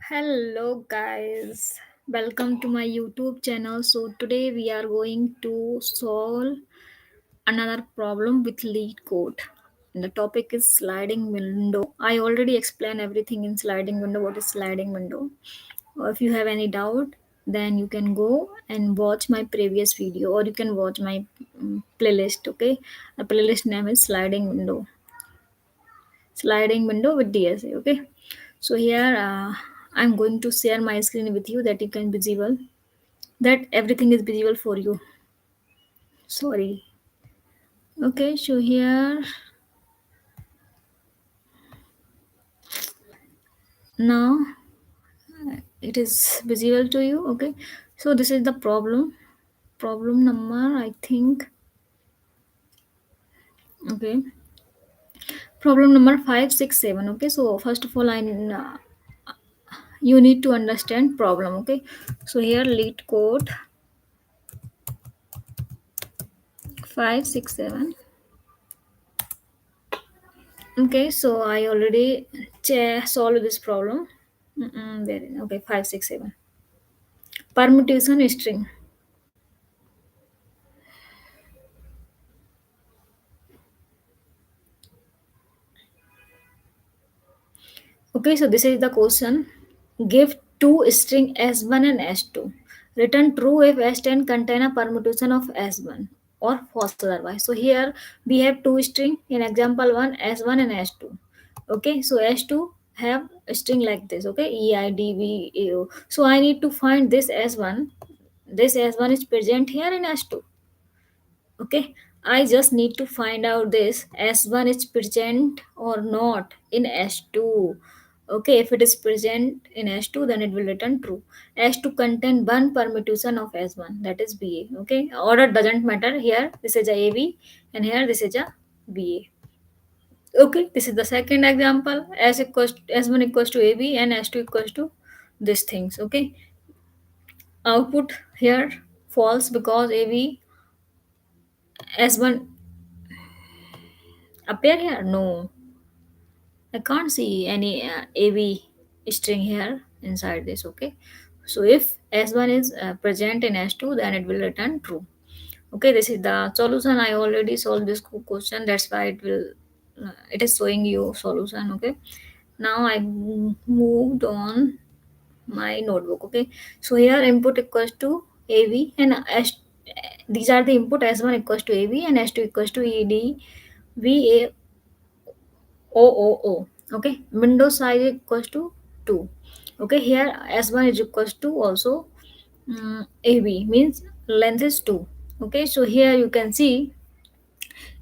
Hello, guys. Welcome to my YouTube channel. So, today we are going to solve another problem with LeetCode. And the topic is sliding window. I already explained everything in sliding window. What is sliding window? If you have any doubt, then you can go and watch my previous video or you can watch my playlist. Okay, the playlist name is sliding window with DSA. Okay, so here I'm going to share my screen with you that you can visible that everything is visible for you. Sorry. Okay, so here now it is visible to you. Okay, so this is the problem number, I think. Okay, problem number 567. Okay, so first of all you need to understand problem. Okay, so here lead code 567. Okay, so I already solved this problem. Okay, 567. Permutation string. Okay, so this is the question. Give two string S1 and S2. Return true if S10 contain a permutation of S1 or false otherwise. So here we have two string in example 1 S1 and S2. Okay, so S2 have a string like this. Okay, E I D V A O. So I need to find this S1. This S1 is present here in S2. Okay, I just need to find out this S1 is present or not in S2. Okay, if it is present in S2, then it will return true. S2 contain one permutation of S1, that is BA. Okay, order doesn't matter. Here this is a AB and here this is a BA. Okay, this is the second example. S1 equals to AB and S2 equals to these things. Okay, output here false because AB S1 appear here. No, I can't see any AV string here inside this. Okay, so if S1 is present in S2, then it will return true. Okay, this is the solution. I already solved this question. That's why it is showing you solution. Okay, now I moved on my notebook. Okay, so here input equals to AV and S. These are the input. S1 equals to AV and S2 equals to ED VA OOO. Okay, window size equals to 2. Okay, here S1 is equals to also AB means length is 2. Okay, so here you can see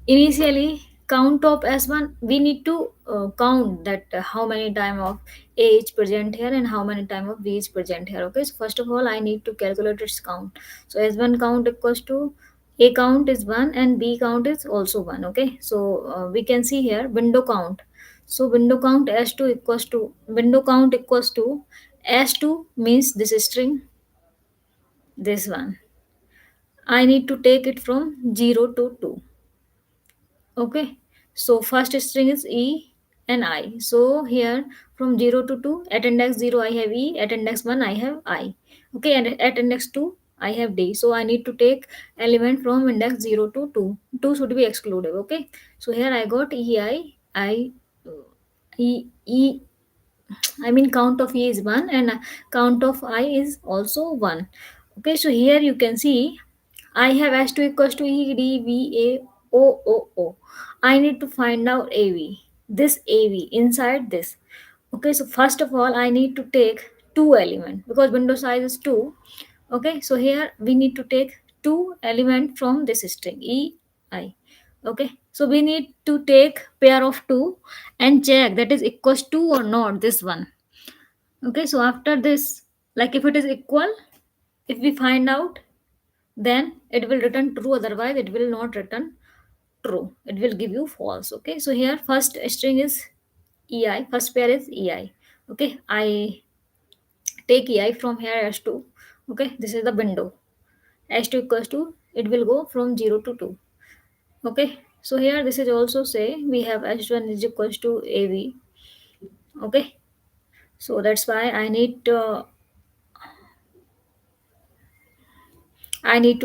initially count of S1 we need to count that how many time of A is present here and how many time of B is present here. Okay, so first of all I need to calculate its count. So S1 count equals to A count is 1 and B count is also 1. Okay, so we can see here window count. So window count S2 equals to window count equals to S2 means this string, this one. I need to take it from 0 to 2. Okay, so first string is E and I. So here from 0 to 2, at index 0 I have E, at index 1 I have I. Okay, and at index 2 I have D. So I need to take element from index 0 to 2. 2 should be excluded. Okay, so here I got E, I mean count of E is 1 and count of I is also 1. Okay, so here you can see I have S2 equals to E D V A O O O. I need to find out AV. This AV inside this. Okay, so first of all I need to take two element because window size is 2. Okay, so here we need to take two element from this string E I. Okay, so we need to take pair of two and check that is equals to or not this one. Okay, so after this, like if it is equal, if we find out, then it will return true, otherwise it will not return true, it will give you false. Okay, so here first string is ei, first pair is ei. Okay, I take ei from here s2. Okay, this is the window. S2 equals to, it will go from 0 to 2. Okay, so here this is also say we have s1 is equals to av. Okay, So that's why I need to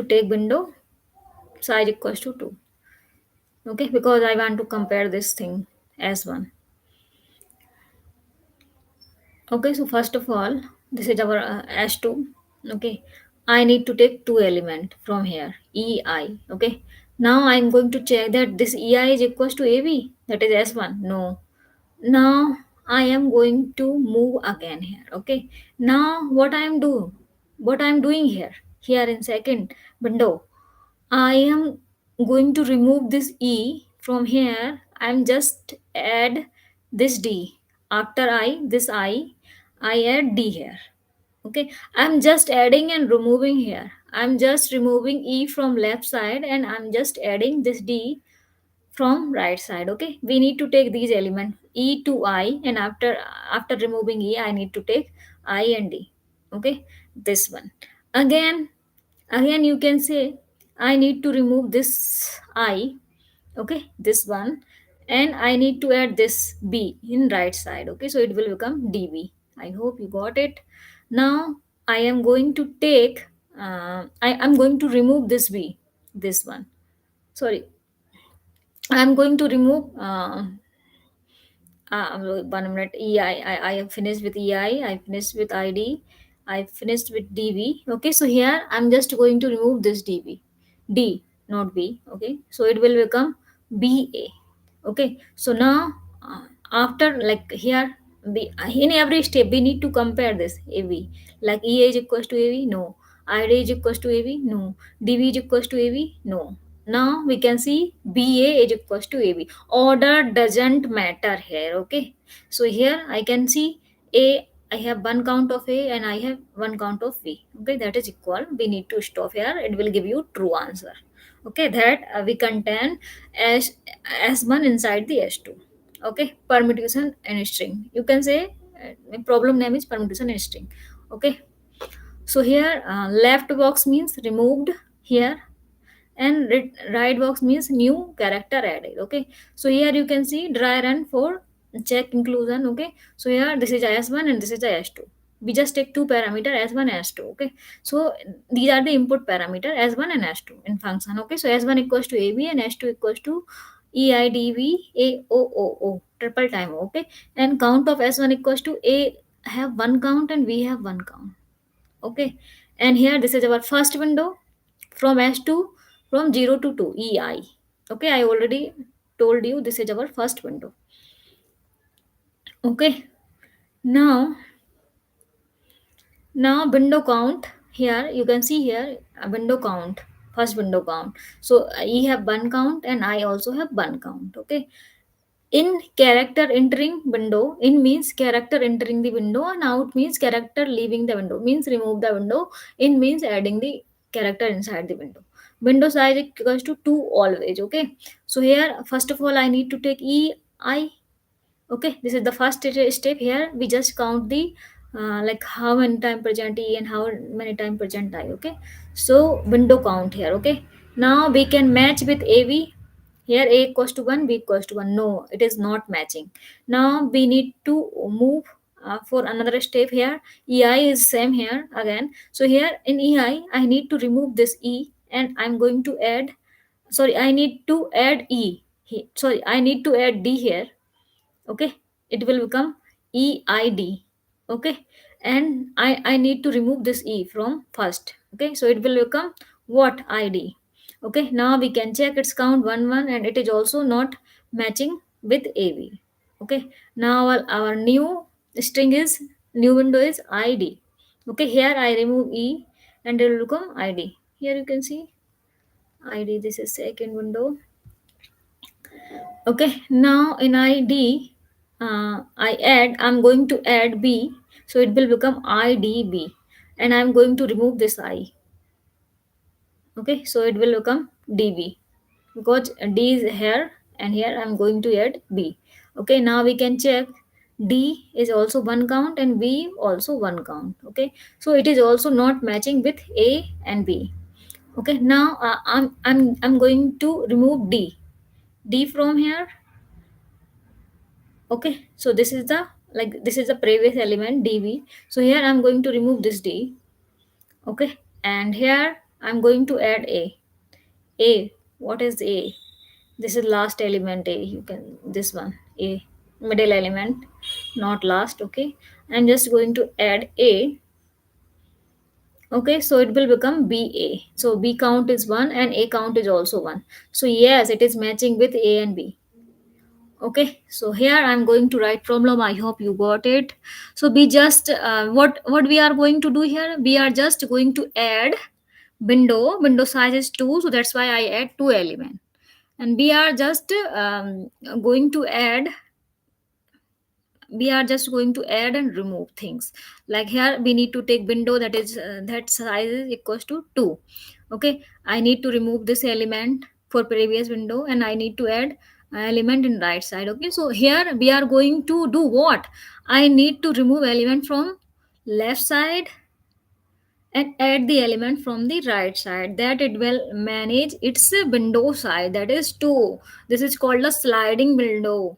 take window size equals to 2. Okay, because I want to compare this thing as one. Okay, so first of all, this is our S2. Okay, I need to take two element from here, EI. Okay, now I'm going to check that this EI is equals to AB, that is S1. No. Now I am going to move again here. Okay, now what I am doing here in second window, I am going to remove this E from here. I'm just add this D. After I add D here. Okay. I'm just adding and removing here. I'm just removing E from left side and I'm just adding this D from right side. Okay. We need to take these elements E to I, and after removing E, I need to take I and D. Okay. This one. Again, again you can say I need to remove this I, okay, this one, and I need to add this B in right side. Okay, so it will become DB. I hope you got it. Now I am going to take I am going to remove this B, this one, sorry, I am going to remove 1 minute. I have finished with I finished with ID, I finished with DB. Okay, so here I'm just going to remove this DB, D, not B. Okay, so it will become BA. Okay, so now after like here, in every step we need to compare this AV, like EA is equals to AV, no. ID is equals to AV, no. DB is equals to AV, no. Now we can see BA is equals to AB. Order doesn't matter here. Okay, so here I can see A, I have one count of A and I have one count of B. Okay, that is equal. We need to stop here. It will give you true answer. Okay, that we contain as S1 inside the S2. Okay, permutation and string. You can say problem name is permutation and string. Okay, so here left box means removed here, and right box means new character added. Okay, so here you can see dry run for check inclusion. Okay, so here this is S1 and this is S2. We just take two parameter S1 and S2. Okay, so these are the input parameter S1 and S2 in function. Okay, so S1 equals to AB and S2 equals to EIDV triple time. Okay, and count of S1 equals to A have one count and we have one count. Okay, and here this is our first window from S2, from 0 to 2 EI. Okay, I already told you this is our first window. Okay, now window count, here you can see here a window count, first window count. So E have one count and I also have one count. Okay, in character entering window, in means character entering the window, and out means character leaving the window, means remove the window, in means adding the character inside the window. Window size equals to 2 always. Okay, so here first of all I need to take EI. Okay, this is the first step. Here we just count the like how many time present E and how many time present I. Okay, so window count here. Okay, now we can match with AV. Here A equals to 1, B equals to 1. No, it is not matching. Now we need to move for another step. Here EI is same here again. So here in EI I need to remove this E and I'm going to add, sorry, I need to add E. Sorry, I need to add D here. Okay, it will become EID. Okay, and I need to remove this E from first. Okay, so it will become what, ID. Okay, now we can check its count 1 1 and it is also not matching with AV. Okay, now our new string is, new window is ID. Okay, here I remove E and it will become ID. Here you can see ID, this is second window. Okay, now in ID, I'm going to add B, so it will become IDB, and I'm going to remove this I. Okay, so it will become DB because D is here, and here I'm going to add B. Okay, now we can check D is also one count and B also one count. Okay, so it is also not matching with A and B. Okay, now I'm going to remove D from here. Okay, so this is the like this is the previous element dv. So here I'm going to remove this d. Okay, and here I'm going to add a. What is a? This is last element a. You can, this one a, middle element, not last. Okay, I'm just going to add a. Okay, so it will become ba. So b count is 1 and a count is also 1. So yes, it is matching with a and b. Okay, so here I'm going to write problem. I hope you got it. So we just what we are going to do here, we are just going to add window size is 2, so that's why I add 2 element. And going to add we are just going to add and remove things. Like here we need to take window, that is that size is equals to 2. Okay, I need to remove this element for previous window, and I need to add element in right side. Okay, so here we are going to do what, I need to remove element from left side and add the element from the right side, that it will manage its window size, that is 2. This is called a sliding window.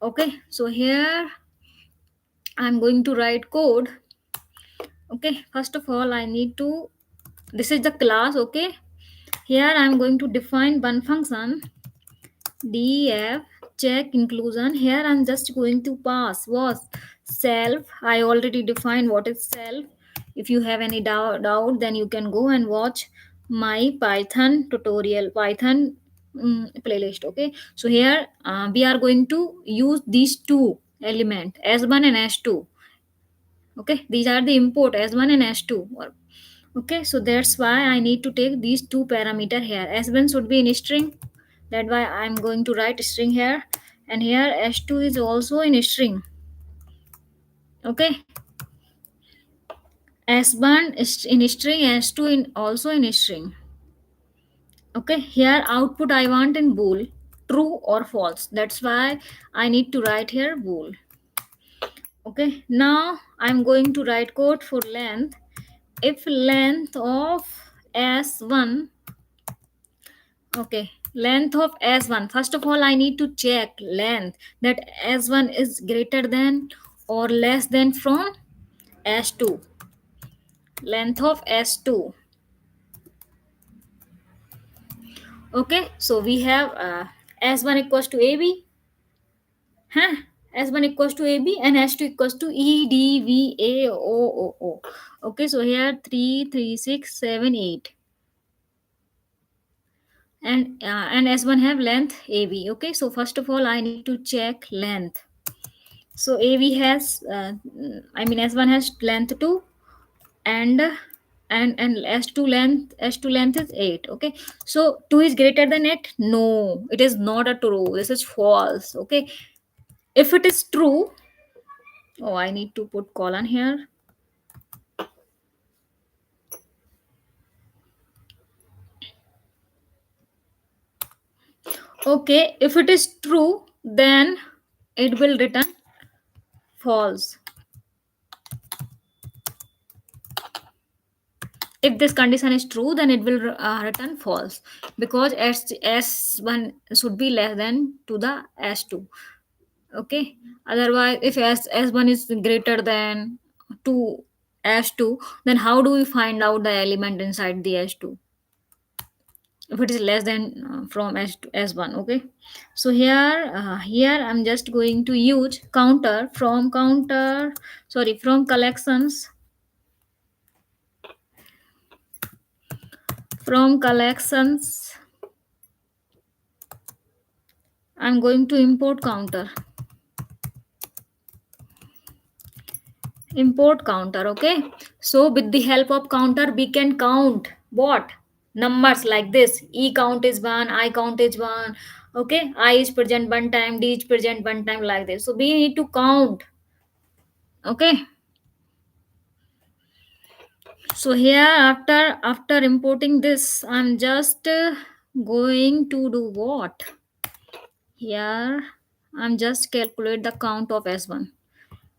Okay, so here I'm going to write code. Okay, first of all I need to, this is the class. Okay, here I'm going to define one function df check inclusion. Here I'm just going to pass was self. I already defined what is self. If you have any doubt, then you can go and watch my python tutorial, python playlist. Okay, so here we are going to use these two element s1 and s2. Okay, these are the import s1 and s2. Okay, so that's why I need to take these two parameter here. S1 should be in string, that's why I'm going to write string here, and here s2 is also in string. Okay, s1 is in string, s2 in also in string. Okay, here output I want in bool, true or false, that's why I need to write here bool. Okay, now I'm going to write code for length. If length of s1, okay, length of s1, first of all I need to check length, that s1 is greater than or less than from s2. Length of s2. Okay, so we have s1 equals to ab, huh? S1 equals to ab and s2 equals to edvaoo. Okay, so here 3 3 6 7 8, and s1 have length ab. Okay, so first of all I need to check length. So ab has I mean s1 has length 2, and and s2 length is 8. Okay, so 2 is greater than 8, no, it is not a true, this is false. Okay, if it is true, oh, I need to put colon here. Okay, if it is true, then it will return false. If this condition is true, then it will return false, because s1 should be less than to the s2. Okay, otherwise if s1 is greater than to s2, then how do we find out the element inside the s2 if it is less than from s to s1? Okay, so here I'm just going to use counter, sorry, from collections, from collections I'm going to import counter. Import counter. Okay, so with the help of counter we can count what numbers like this. E count is 1, I count is 1. Okay, I is present one time, d is present one time, like this. So we need to count. Okay, so here after importing this, I'm just going to do what here, I'm just calculate the count of s1.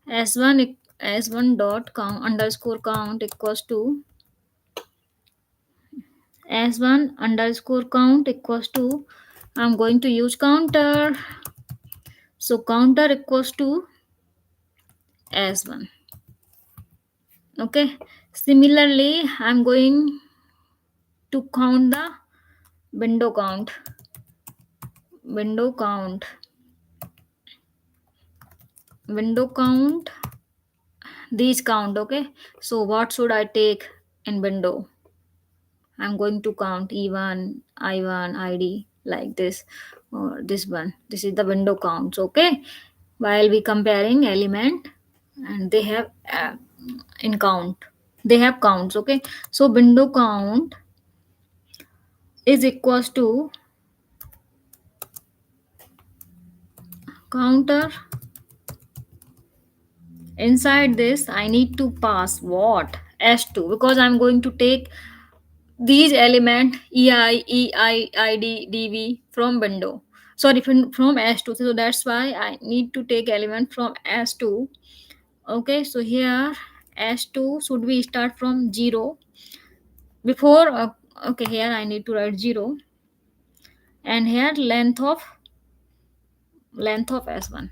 S1 dot count underscore count equals to s1 underscore count equals to, I'm going to use counter. So counter equals to as 1. Okay, similarly I'm going to count the window count. Window count. Window count. These count. Okay, so what should I take in window? I'm going to count E1, I1, ID like this, or this one. This is the window counts. Okay, while we comparing element, and they have in count. They have counts. Okay, so window count is equals to counter. Inside this, I need to pass what s2 because I'm going to take these element EI, EI, ID, DV from window. Sorry, from S2. So that's why I need to take element from S2. Okay, so here S2 should we start from 0 before. Okay, here I need to write 0, and here length of S1.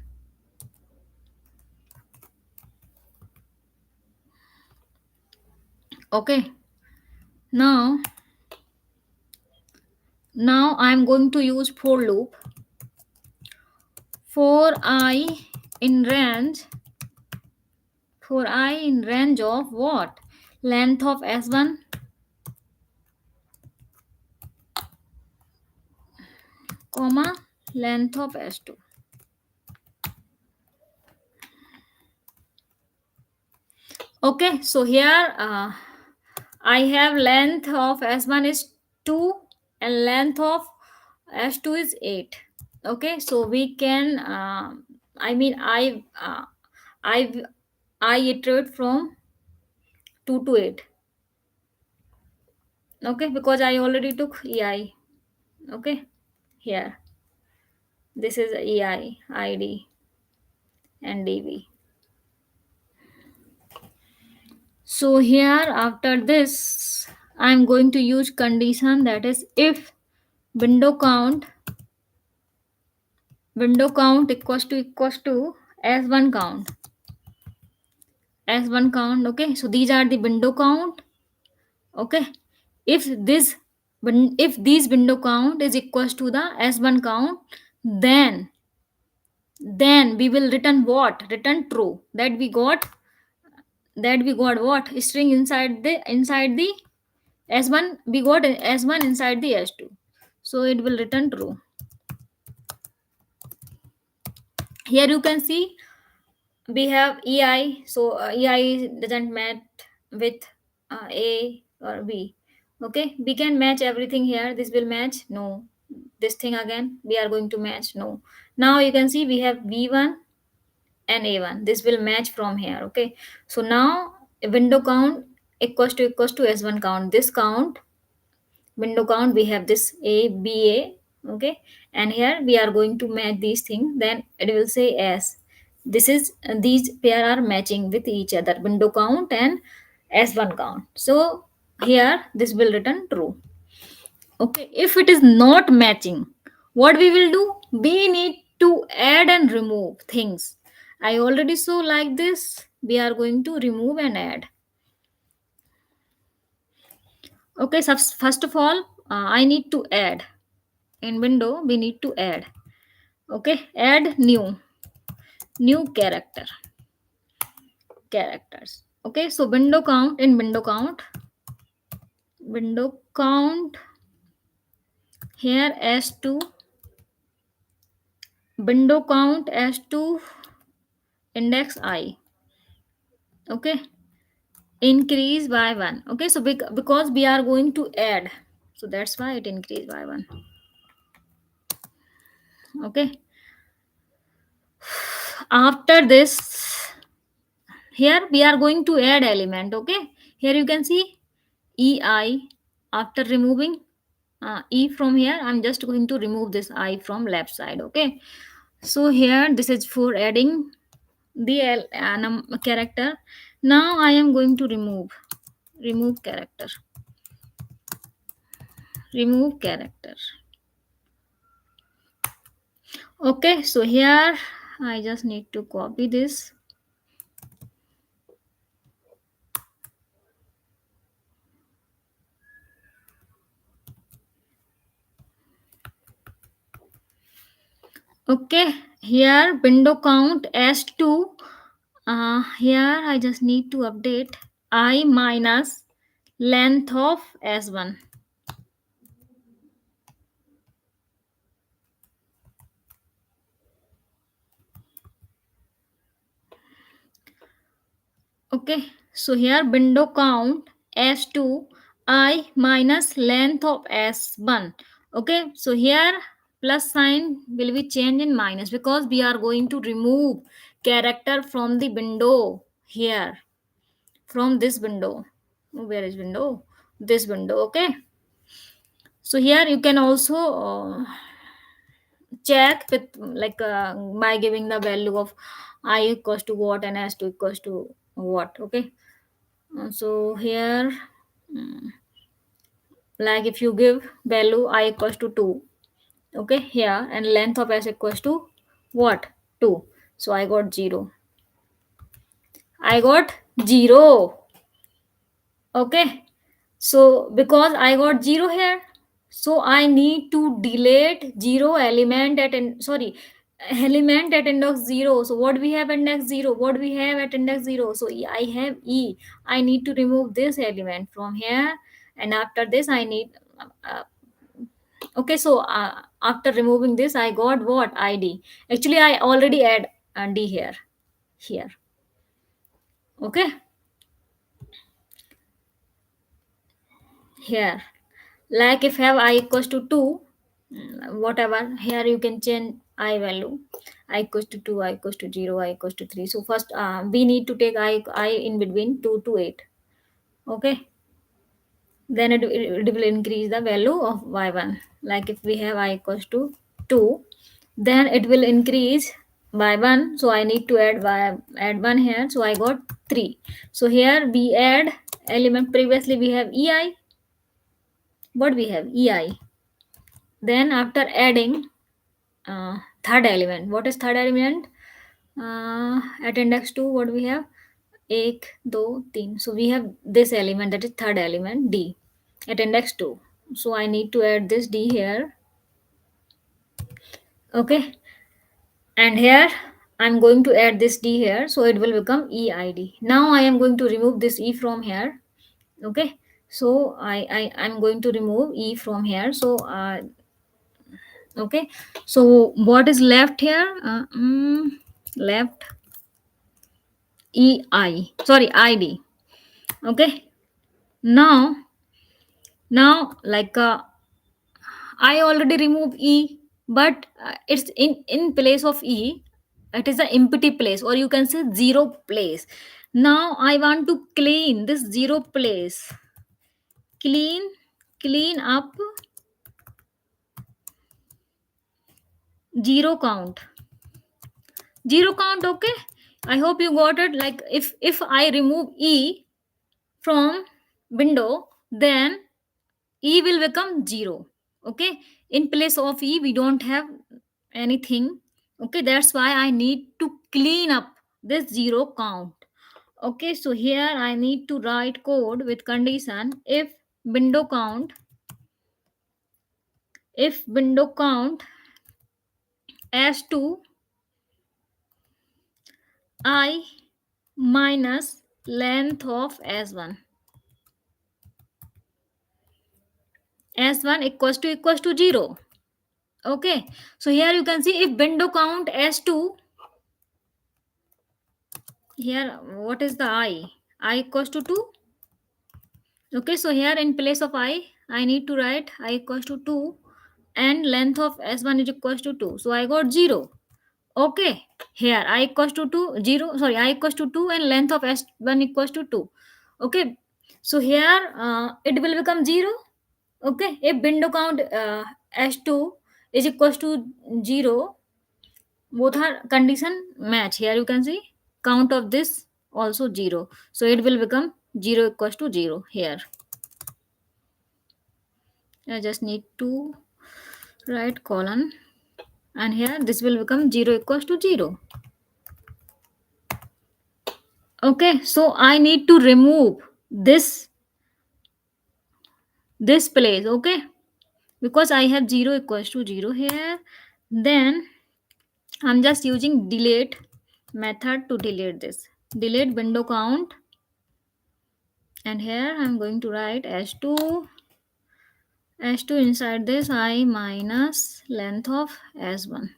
Okay, now I'm going to use for loop. For I in range of what? Length of S1, comma, length of S2. Okay, so here I have length of S1 is 2 and length of S2 is 8. Okay, so we can I mean I I iterate from 2 to 8. Okay, because I already took EI. Okay, here this is EI, ID, and DV. So here after this I'm going to use condition, that is if window count equals to s1 count. S1 count. Okay, so these are the window count. Okay, if this if these window count is equals to the S1 count, then we will return what? Return true. That we got what? String inside the S1. We got S1 inside the S2, so it will return true. Here you can see we have EI, so EI doesn't match with A or B. Okay, we can match everything here. This will match. No, this thing again we are going to match. No, now you can see we have V1 and A1. This will match from here. Okay, so now window count equals to S1 count. This count, window count, we have this ABA. Okay, and here we are going to match these things, then it will say S. This is these pair are matching with each other, window count and S1 count. So here this will return true. Okay, if it is not matching, what we will do? We need to add and remove things. I already saw like this. We are going to remove and add. Okay, so first of all, I need to add. In window, we need to add. Okay, add new characters. Okay, so window count here as to window count as to index I. Okay, increase by 1. Okay, so because we are going to add, so that's why it increased by 1. Okay, after this, here we are going to add element. Okay, here you can see EI. After removing E from here, I'm just going to remove this I from left side. Okay, so here this is for adding the character. Now I am going to remove character. Okay, so here I just need to copy this Okay, here window count as 2. Here I just need to update I minus length of S1. Okay, so here window count S2 I minus length of S1. Okay, so here plus sign will be changed in minus because we are going to remove character from the window here, from this window. Where is window? This window. Okay, so here you can also check with like by giving the value of I equals to what and S2 equals to what. Okay. So here, mm, like if you give value I equals to 2, okay, here, and length of S equals to what? 2. So I got 0. I got 0. Okay. So because I got 0 here, so I need to delete 0 element at sorry, element at index 0. So what we have index 0? What we have at index 0? So I have E. I need to remove this element from here, and after this I need uh, okay. So after removing this I got what? ID. Actually I already add D here. Okay, here, like if have I equals to 2, whatever, here you can change I value. I equals to 2, I equals to 0, I equals to 3. So first we need to take I in between 2 to 8. Okay, then it will increase the value of y1. Like if we have I equals to 2, then it will increase by 1. So I need to add 1 here. So I got 3. So here we add element. Previously we have ei. What we have? Ei. Then after adding third element, what is third element? At index 2 what we have? 1 2 3. So we have this element, that is third element, D, at index 2. So I need to add this D here. Okay, and here I'm going to add this D here, so it will become EID. Now I am going to remove this E from here. Okay, so I'm going to remove E from here. So okay, so what is left here? Left ei, sorry, id. Okay, now like I already remove e, but it's in place of e, it is an empty place, or you can say zero place. Now I want to clean this zero place. Clean up zero count. Zero count. Okay, I hope you got it. Like if I remove e from window, then e will become 0. Okay, in place of e we don't have anything. Okay, that's why I need to clean up this 0 count. Okay, so here I need to write code with condition window count if window count as 2 I minus length of s1 equals to 0. Okay, so here you can see if window count s2, here what is the I equals to 2. Okay, so here in place of I need to write I equals to 2, and length of s1 is equals to 2. So I got 0. Okay, here I equals to 2 0, sorry, I equals to 2 and length of s1 equals to 2. Okay, so here it will become 0. Okay, if window count s2 is equals to 0, both are condition match. Here you can see count of this also 0, so it will become 0 equals to 0. Here I just need to write colon, and here this will become 0 equals to 0. Okay, so I need to remove this place. Okay, because I have 0 equals to 0 here. Then I'm just using delete method to delete this. Delete window count, and here I'm going to write s2 inside this I minus length of s1.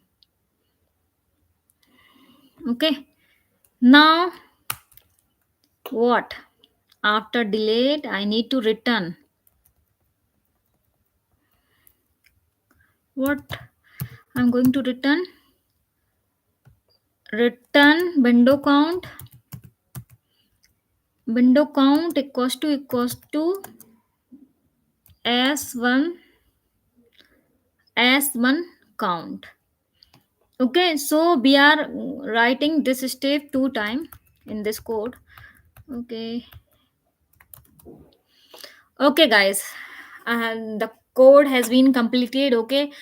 Okay. Now what? After delete, I need to return. What I'm going to return window count equals to s1 s1 count. Okay, so we are writing this step two time in this code. Okay, okay, guys, and the code has been completed. Okay,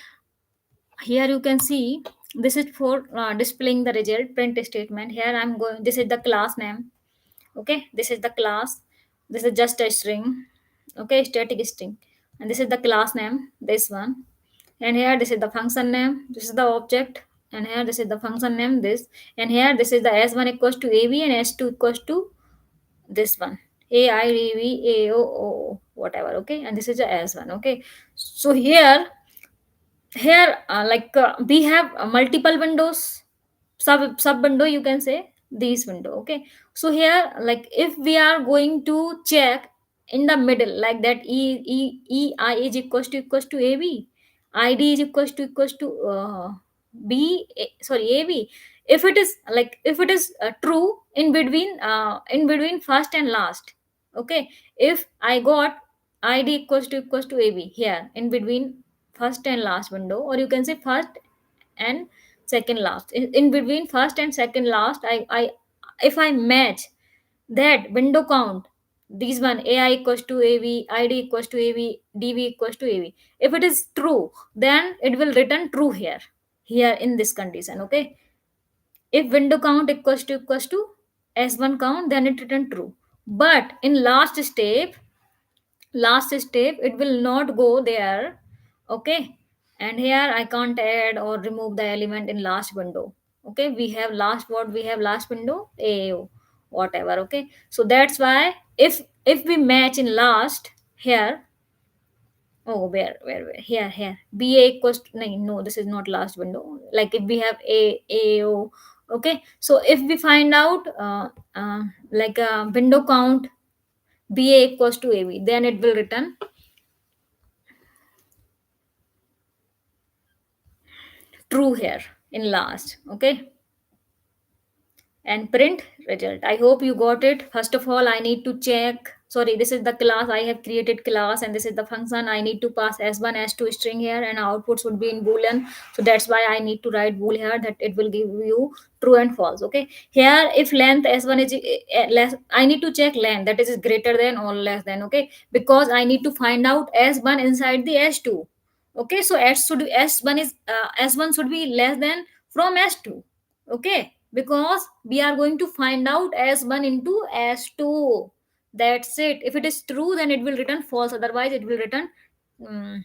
here you can see this is for displaying the result print statement. Here I'm going, this is the class name. Okay, this is the class, this is just a string. Okay, static string, and this is the class name, this one. And here this is the function name, this is the object. And here this is the function name, this. And here this is the s1 equals to ab and s2 equals to this one, a I d v a o o whatever. Okay, and this is the s1. Okay, so here we have multiple windows, sub window, you can say these window. Okay, so here, like, if we are going to check in the middle, like that, I is equals to ab, id is equals to sorry, ab. If it is, like, if it is true in between first and last. Okay, if I got id equals to ab here in between first and last window, or you can say first and second last, in between first and second last, I if I match that window count, these one, ai equals to av, id equals to av, dv equals to av, if it is true, then it will return true here in this condition. Okay, if window count equals to s1 count, then it return true. But in last step it will not go there. Okay, and here I can't add or remove the element in last window. Okay, we have last window, AO, whatever. Okay, so that's why if we match in last here. Oh, where here ba equals to, no, this is not last window. Like, if we have AO. Okay, so if we find out like a window count ba equals to ab, then it will return true here in last. Okay, and print result. I hope you got it. First of all, I need to check, sorry, this is the class, I have created class, and this is the function. I need to pass s1 s2 string here, and outputs would be in boolean. So that's why I need to write bool here, that it will give you true and false. Okay, here if length s1 is less, I need to check length, that is greater than or less than. Okay, because I need to find out s1 inside the s2. Okay, so s1 is s1 should be less than from s2. Okay, because we are going to find out s1 into s2. That's it. If it is true, then it will return false, otherwise it will return mm,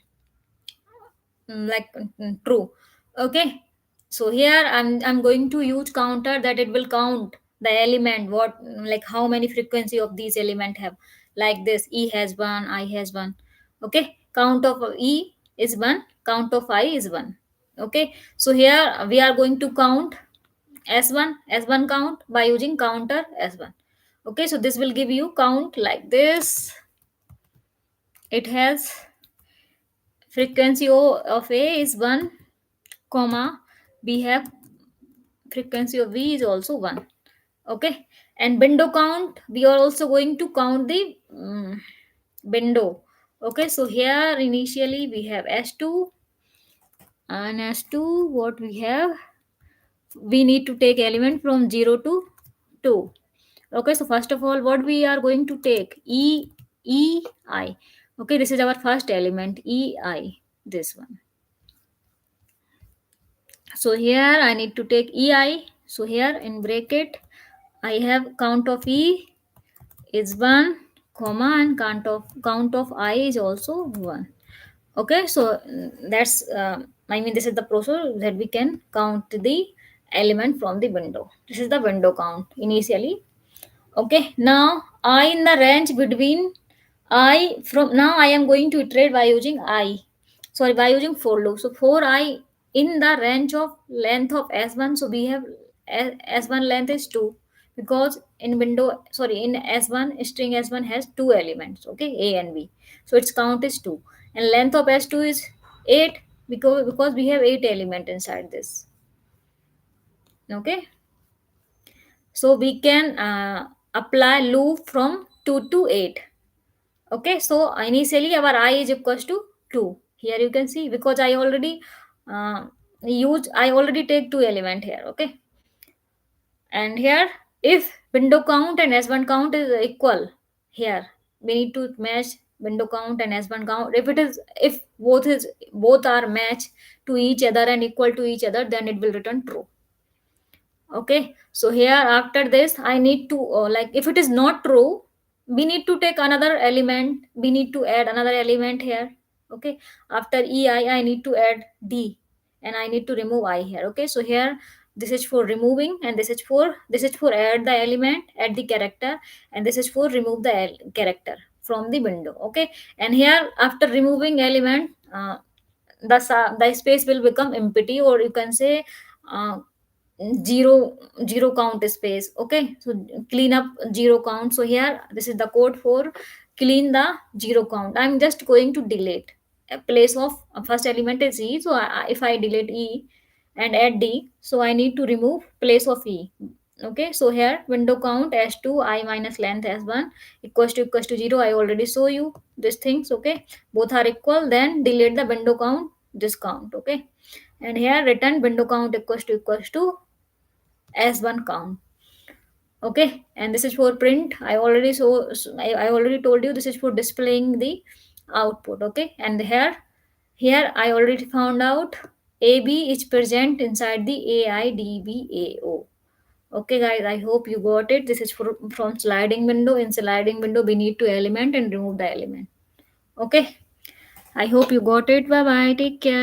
true. Okay, so here I'm going to use counter, that it will count the element, what, like, how many frequency of these element have. Like this, e has one, I has one. Okay, count of e is one, count of I is one. Okay, so here we are going to count s1 count by using counter s1. Okay, so this will give you count like this. It has frequency of a is 1, comma, we have frequency of v is also 1. Okay, and window count, we are also going to count the window. Okay, so here initially we have s2, and s2, what we have, we need to take element from 0 to 2. Okay, so first of all, what we are going to take, ei. Okay, this is our first element, ei, this one. So here I need to take ei. So here in bracket I have count of e is 1, comma, and count of I is also 1. Okay, so that's I mean, this is the process that we can count the element from the window. This is the window count initially. Okay, now I in the range between I from now I am going to iterate by using I. Sorry, by using for loop. So for I in the range of length of S1, so we have S1 length is 2, because in window, sorry, in S1 string S1 has two elements, okay, A and B. So its count is 2, and length of S2 is 8, because we have 8 element inside this. Okay, so we can apply loop from 2 to 8. Okay, so initially our I is equals to 2. Here you can see, because I already uh, I already take two element here. Okay, and here if window count and S1 count is equal, here we need to match window count and S1 count. If it is, if both are match to each other and equal to each other, then it will return true. Okay, so here after this I need to like, if it is not true, we need to take another element, we need to add another element here. Okay, after I need to add D, and I need to remove I here. Okay, so here this is for removing, and this is for add the element, add the character, and this is for remove the character from the window. Okay, and here after removing element, the space will become empty, or you can say uh, zero count space. Okay, so clean up zero count. So here this is the code for clean the zero count. I'm just going to delete a place of first element is E, so if I delete E and add D, so I need to remove place of E. Okay, so here window count s2 I minus length s1 equals to 0. I already show you these things. Okay, both are equal, then delete the window count, this count. Okay, and here return window count equals to s1 count. Okay, and this is for print. I already told you this is for displaying the output. Okay, and here I already found out AB is present inside the AIDBAO. Okay, guys, I hope you got it. This is from sliding window. In sliding window, we need to element and remove the element. Okay, I hope you got it. Bye bye. Take care.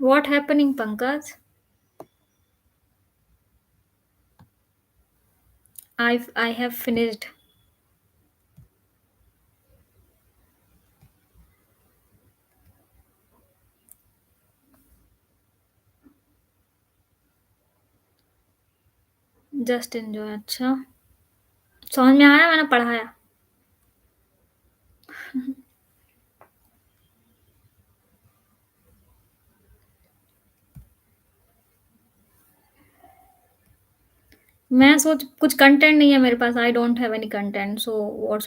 What happening, Pankaj? I have finished. Just enjoy. अच्छा, समझ में आया, मैंने पढ़ाया. मैं सोच कुछ content नहीं है मेरे पास. I don't have any content, so what's